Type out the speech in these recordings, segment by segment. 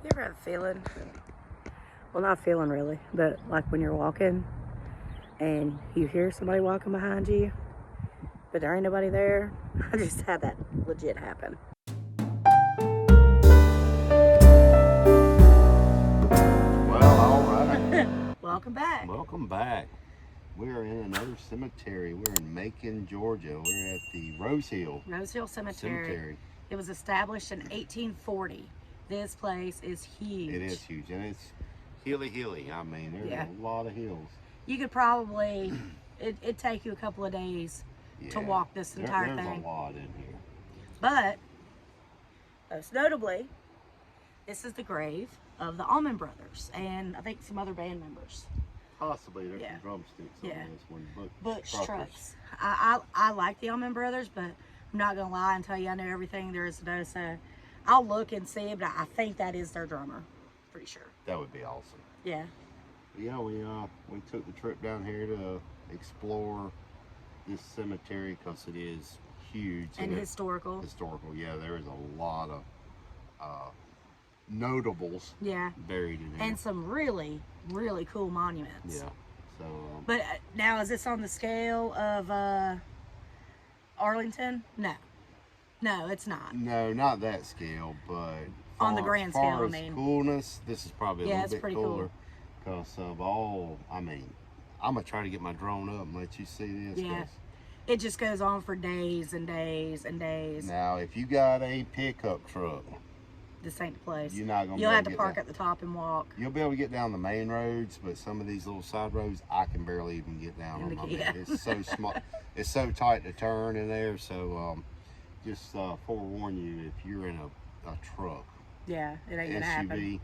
You ever have a feeling? Well, not feeling really, but like when you're walking and you hear somebody walking behind you, but there ain't nobody there. I just had that legit happen. Well, all right. Welcome back. Welcome back. We're in another cemetery. We're in Macon, Georgia. We're at the Rose Hill Cemetery. It was established in 1840. This place is huge. It is huge, and it's hilly. I mean, there's a lot of hills. You could probably, it'd take you a couple of days to walk this entire thing. There's a lot in here. But, most notably, this is the grave of the Allman Brothers and I think some other band members. Possibly there's some drumsticks on this one. Butch Trucks. I like the Allman Brothers, but I'm not going to lie and tell you I know everything there is to know, so I'll look and see, but I think that is their drummer. Pretty sure. That would be awesome. Yeah. Yeah, we took the trip down here to explore this cemetery because it is huge. And historical. Historical, yeah. There is a lot of notables buried in here. And some really, really cool monuments. Yeah. So. But now, is this on the scale of Arlington? No. No, it's not. No, not that scale, but on the grand scale, I mean. Coolness, this is probably a little bit cooler. Cool. Because of all, I mean, I'm going to try to get my drone up and let you see this. Yeah. It just goes on for days and days and days. Now, if you got a pickup truck, this ain't the place. You're not going to You'll have to park at the top and walk. You'll be able to get down the main roads, but some of these little side roads, I can barely even get down on my bed. It's so small. It's so tight to turn in there. So just forewarn you, if you're in a truck, it ain't going to happen.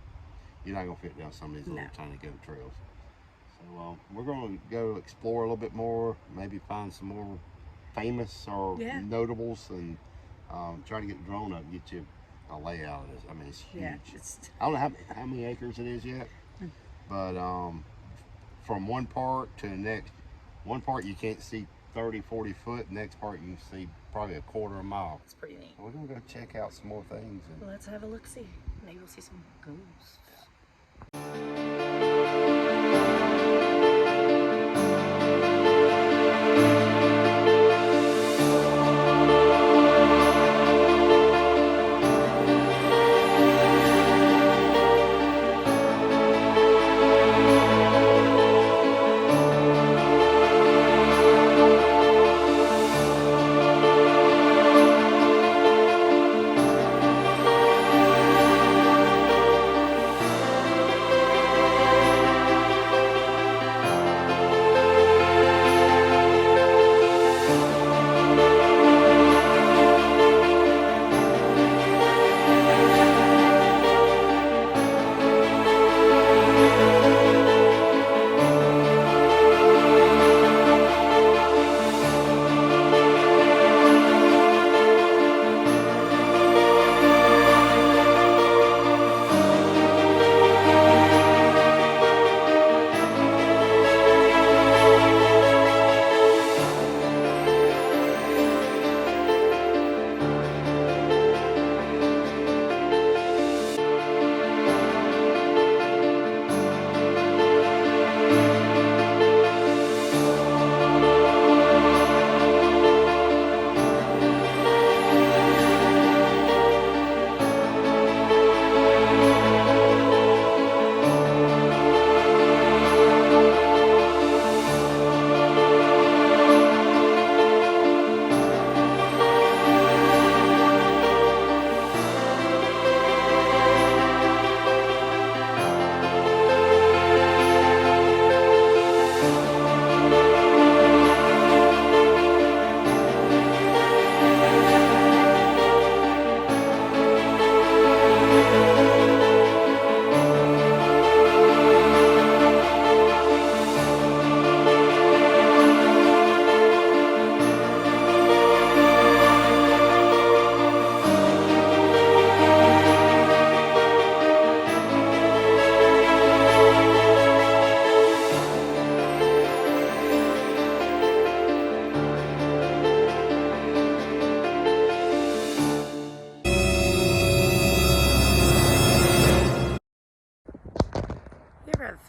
You're not going to fit down some of these little tiny goat trails. So we're going to go explore a little bit more, maybe find some more famous or notables, and try to get the drone up and get you a layout of this. I mean, it's huge. Yeah, I don't know how many acres it is yet, but from one part to the next, one part you can't see 30, 40 foot, next part you can see probably a quarter of a mile. It's pretty neat. We're going to go check out some more things. Well, let's have a look-see. Maybe we'll see some ghosts.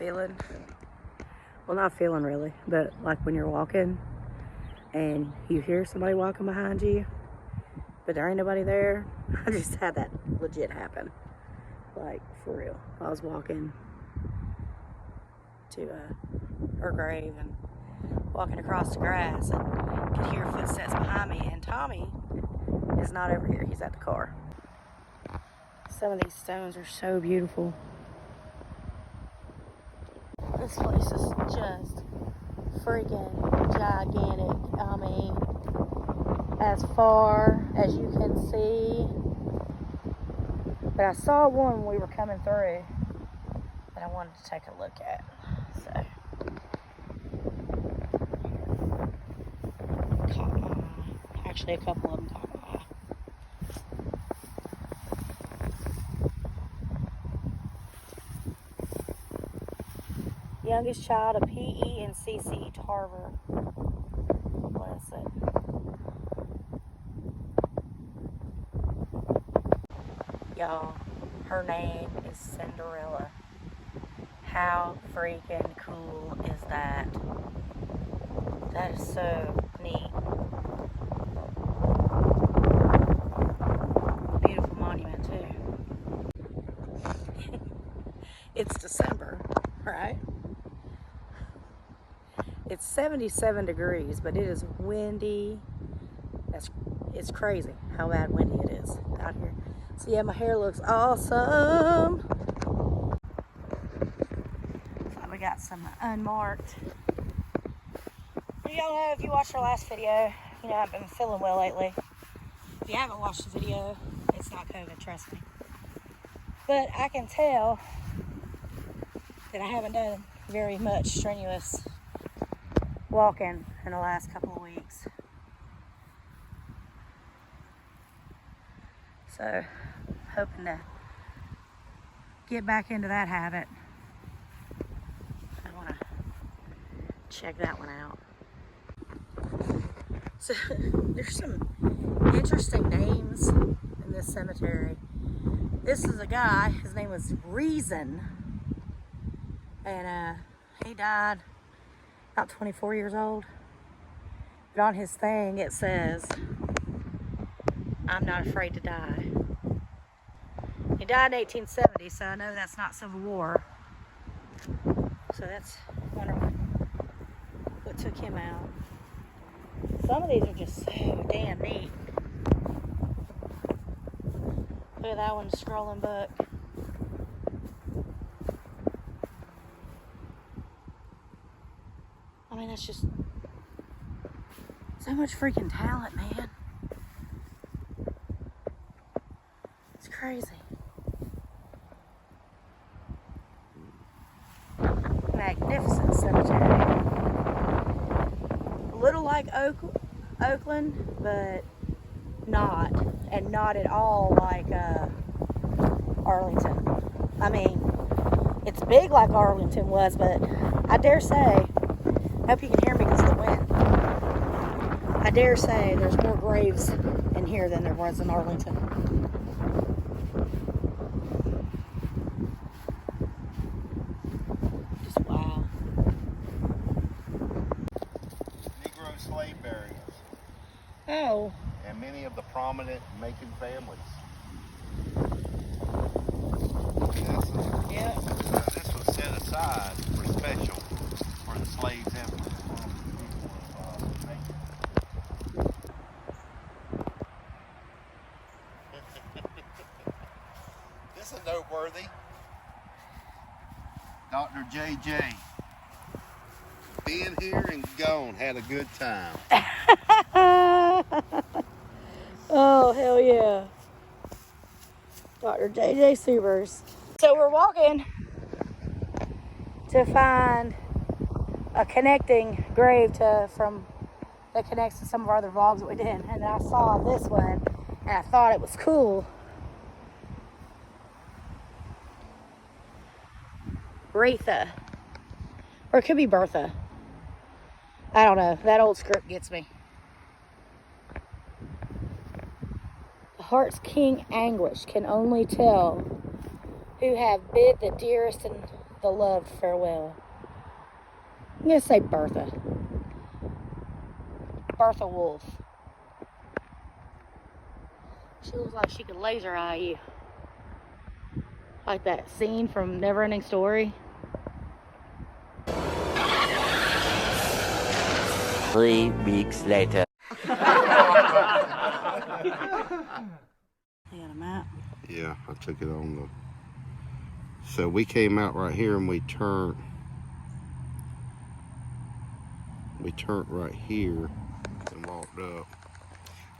feeling, well, not feeling really, but like when you're walking and you hear somebody walking behind you, but there ain't nobody there. I just had that legit happen. Like, for real. I was walking to her grave and walking across the grass and could hear footsteps behind me, and Tommy is not over here. He's at the car. Some of these stones are so beautiful. This place is just freaking gigantic. I mean, as far as you can see. But I saw one when we were coming through that I wanted to take a look at. So, caught my eye. Actually, a couple of them caught my eye. Youngest child of P.E. and C.C. Tarver. Bless it. Y'all, her name is Cinderella. How freaking cool is that? That is so neat. Beautiful monument too. It's December, right? It's 77 degrees, but it is windy. It's crazy how bad windy it is out here. So yeah, my hair looks awesome. So we got some unmarked. Y'all know, if you watched our last video, you know I've been feeling well lately. If you haven't watched the video, it's not COVID, trust me. But I can tell that I haven't done very much strenuous walking in the last couple of weeks. So, hoping to get back into that habit. I want to check that one out. So, there's some interesting names in this cemetery. This is a guy, his name was Reason, and he died about 24 years old. But on his thing it says, "I'm not afraid to die." He died in 1870, so I know that's not Civil War. So that's, I wonder what took him out. Some of these are just so damn neat. Look at that one, scrolling book. I mean, that's just so much freaking talent, man. It's crazy. Magnificent cemetery. A little like Oakland, but not. And not at all like Arlington. I mean, it's big like Arlington was, but I dare say, I hope you can hear me because of the wind. I dare say there's more graves in here than there was in Arlington. Just wow. Negro slave burials. Oh. And many of the prominent Macon families. Yeah. This was set aside for special for the slaves and for the Macon. This is noteworthy. Dr. JJ. Being here and gone, had a good time. Oh, hell yeah. Dr. JJ Subers. So we're walking to find a connecting grave that connects to some of our other vlogs that we did. And I saw this one and I thought it was cool. Retha. Or it could be Bertha. I don't know. That old script gets me. The heart's keen anguish can only tell who have bid the dearest and the loved farewell. I'm going to say Bertha. Bertha Wolf. She looks like she could laser eye you. Like that scene from Neverending Story. 3 weeks later. You got a map? Yeah, I took it on the... So we came out right here and we turned right here and walked up.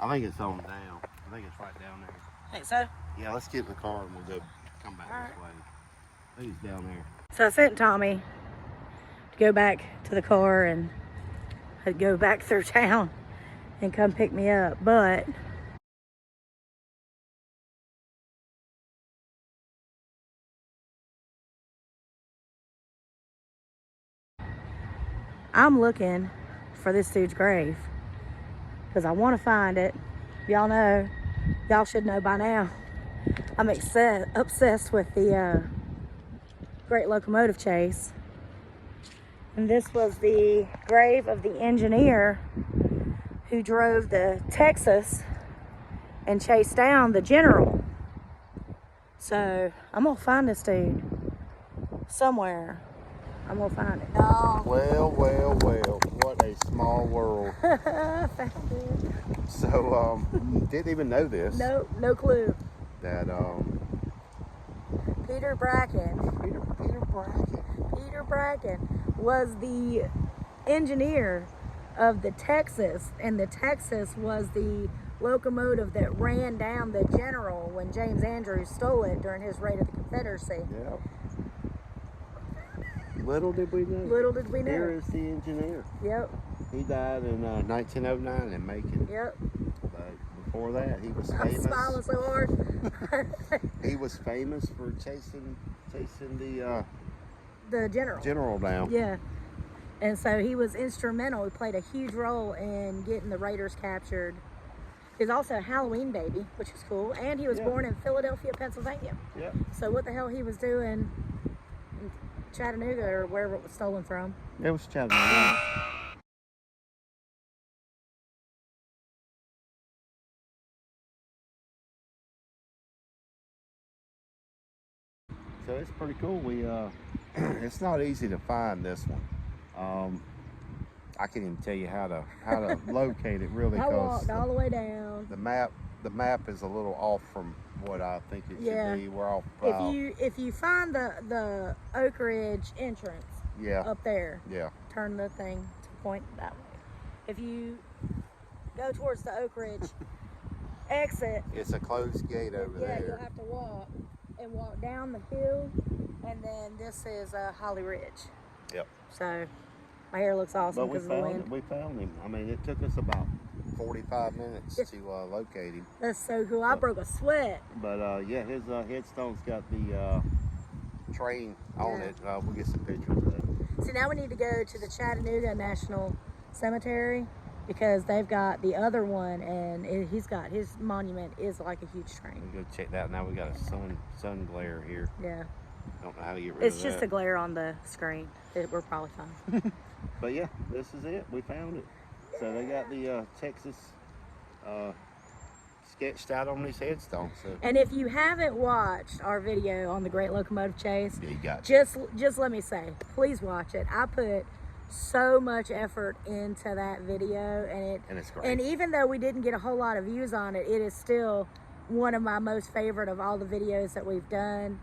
I think it's on down. I think it's right down there. Think so? Yeah, let's get in the car and we'll come back this way. I think it's down there. So I sent Tommy to go back to the car and I'd go back through town and come pick me up, but I'm looking for this dude's grave because I want to find it. Y'all know, y'all should know by now, I'm obsessed with the Great Locomotive chase. And this was the grave of the engineer who drove the Texas and chased down the general. So I'm gonna find this dude somewhere. I'm gonna find it. Oh. Well, what a small world. I found it. So, didn't even know this. No clue. That, Peter Bracken. Peter Bracken Was the engineer of the Texas, and the Texas was the locomotive that ran down the general when James Andrews stole it during his raid of the Confederacy. Yeah. Little did we know. Here is the engineer. Yep. He died in 1909 in Macon. Yep. But before that, he was I'm famous. smiling so hard. He was famous for chasing the general down. Yeah. And so he was instrumental. He played a huge role in getting the raiders captured. He was also a Halloween baby, which is cool. And he was born in Philadelphia, Pennsylvania. Yeah. So what the hell he was doing in Chattanooga or wherever it was stolen from? It was Chattanooga. So it's pretty cool. We it's not easy to find this one. I can't even tell you how to locate it really. I walked all the way down. The map is a little off from what I think it should be. We're off. If you find the Oak Ridge entrance, up there, turn the thing to point that way. If you go towards the Oak Ridge exit, it's a closed gate over there. Yeah, you'll have to walk down the hill, and then this is Holly Ridge. Yep. So my hair looks awesome because of the wind. We found him. I mean, it took us about 45 minutes to locate him. That's so cool. I broke a sweat. But yeah, his headstone's got the train on it. We'll get some pictures of that. See, now we need to go to the Chattanooga National Cemetery because they've got the other one, and he's got his monument is like a huge train. We'll go check that. Now we got a sun glare here. Yeah. Don't know how to get rid of that. It's just a glare on the screen. We're probably fine. But yeah, this is it. We found it. So they got the Texas sketched out on these headstones. So. And if you haven't watched our video on the Great Locomotive Chase, you got just let me say, please watch it. I put so much effort into that video, and it's great. And even though we didn't get a whole lot of views on it, it is still one of my most favorite of all the videos that we've done.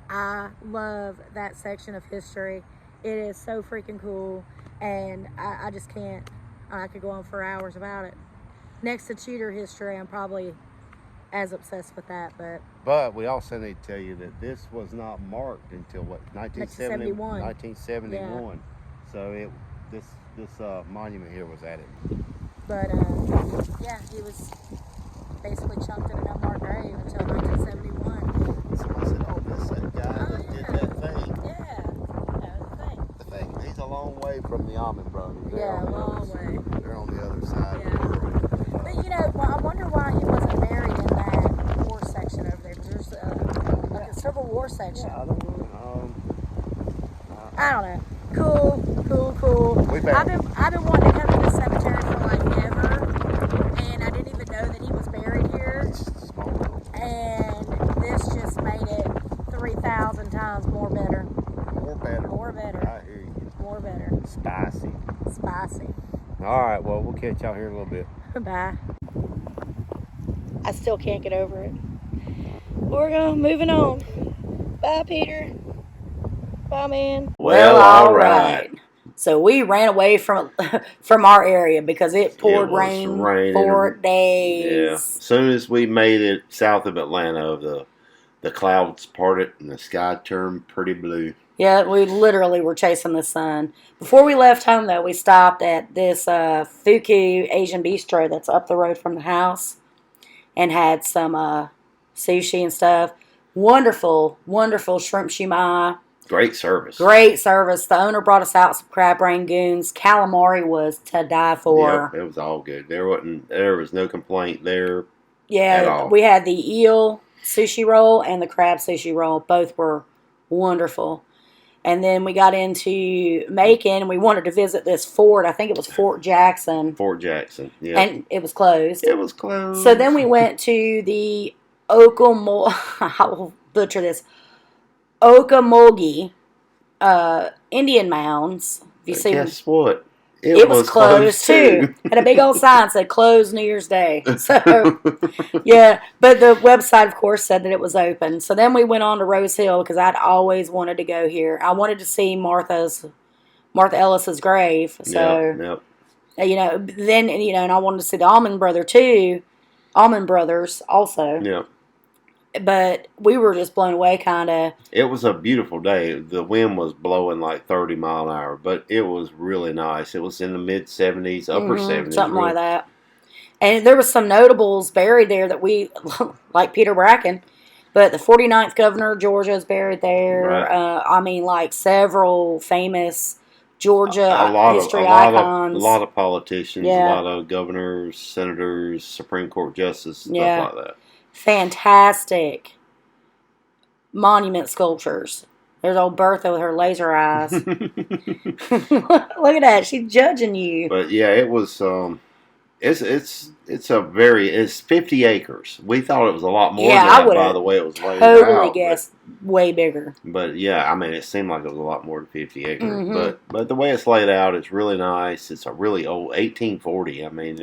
I love that section of history. It is so freaking cool, and I just can't. I could go on for hours about it. Next to cheater history, I'm probably as obsessed with that. But we also need to tell you that this was not marked until what, 1971. 1971. Yeah. So this monument here was added. But yeah, he was basically chunked in an unmarked grave until 1971. Someone said, "Oh, that's that guy that did that thing." Yeah, the thing. He's a long way from the Allman Brothers. Yeah, a long way. They're on the other side. Yeah. But you know, I wonder why he wasn't buried in that war section over there. Because there's like a Civil War section. Yeah, I don't know. I don't know. Cool. I've been wanting to come to the cemetery for like ever, and I didn't even know that he was buried here. And this just made it 3,000 times more better. More better. I hear you. More better. Spicy. All right, well, we'll catch y'all here in a little bit. Bye. I still can't get over it. We're moving on. Bye, Peter. Bye, man. Well, all right. So we ran away from our area because it poured rain for days. Yeah. As soon as we made it south of Atlanta, the clouds parted and the sky turned pretty blue. Yeah, we literally were chasing the sun. Before we left home, though, we stopped at this Fuku Asian Bistro that's up the road from the house and had some sushi and stuff. Wonderful shrimp shumai. Great service. The owner brought us out some crab rangoons. Calamari was to die for. Yep, it was all good. There was no complaint there. Yeah, at all. We had the eel sushi roll and the crab sushi roll. Both were wonderful. And then we got into Macon, and we wanted to visit this fort. I think it was Fort Jackson. Yeah. And it was closed. So then we went to the I will butcher this. Ocamulgee Indian Mounds. Guess what? It was closed too. Had a big old sign said closed New Year's Day. So, yeah. But the website, of course, said that it was open. So then we went on to Rose Hill because I'd always wanted to go here. I wanted to see Martha Ellis's grave. So, then, and I wanted to see the Allman Brothers also. Yeah. But we were just blown away, kind of. It was a beautiful day. The wind was blowing like 30 mile an hour, but it was really nice. It was in the mid 70s, upper 70s. Something like that. And there was some notables buried there that we, like Peter Bracken, but the 49th governor of Georgia is buried there. Right. Several famous Georgia history icons. A lot of politicians, a lot of governors, senators, Supreme Court justices, stuff like that. Fantastic monument sculptures. There's old Bertha with her laser eyes. Look at that. She's judging you. But yeah, it was it's 50 acres. We thought it was a lot more than that by the way it was laid out. Totally guessed way bigger. But yeah, I mean it seemed like it was a lot more than 50 acres. Mm-hmm. But the way it's laid out, it's really nice. It's a really old 1840. I mean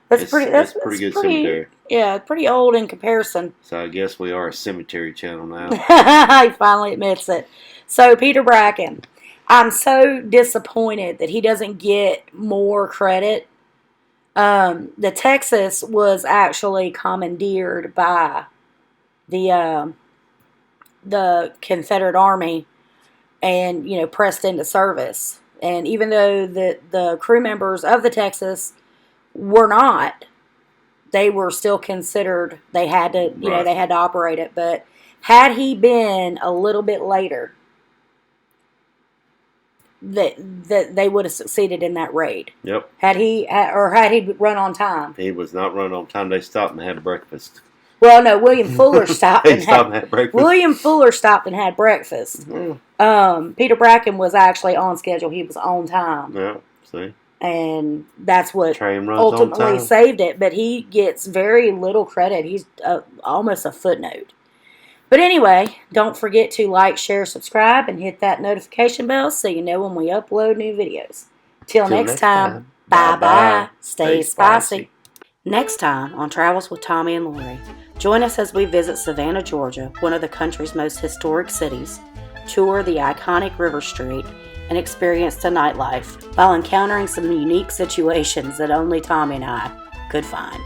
That's pretty good cemetery. Yeah, pretty old in comparison. So I guess we are a cemetery channel now. He finally admits it. So Peter Bracken, I'm so disappointed that he doesn't get more credit. The Texas was actually commandeered by the Confederate Army and pressed into service. And even though the crew members of the Texas were not, they were still considered, they had to they had to operate it. But had he been a little bit later, that they would have succeeded in that raid. Yep. Had he run on time? He was not run on time. They stopped and had breakfast. Well, no, William Fuller stopped and had breakfast. William Fuller stopped and had breakfast. Mm-hmm. Peter Bracken was actually on schedule. He was on time. Yeah, see. And that's what ultimately saved it. But he gets very little credit. He's almost a footnote. But anyway, don't forget to like, share, subscribe, and hit that notification bell so you know when we upload new videos. Till next time, bye-bye. Stay spicy. Next time on Travels with Tommy and Lori, join us as we visit Savannah, Georgia, one of the country's most historic cities, tour the iconic River Street, and experience the nightlife while encountering some unique situations that only Tommy and I could find.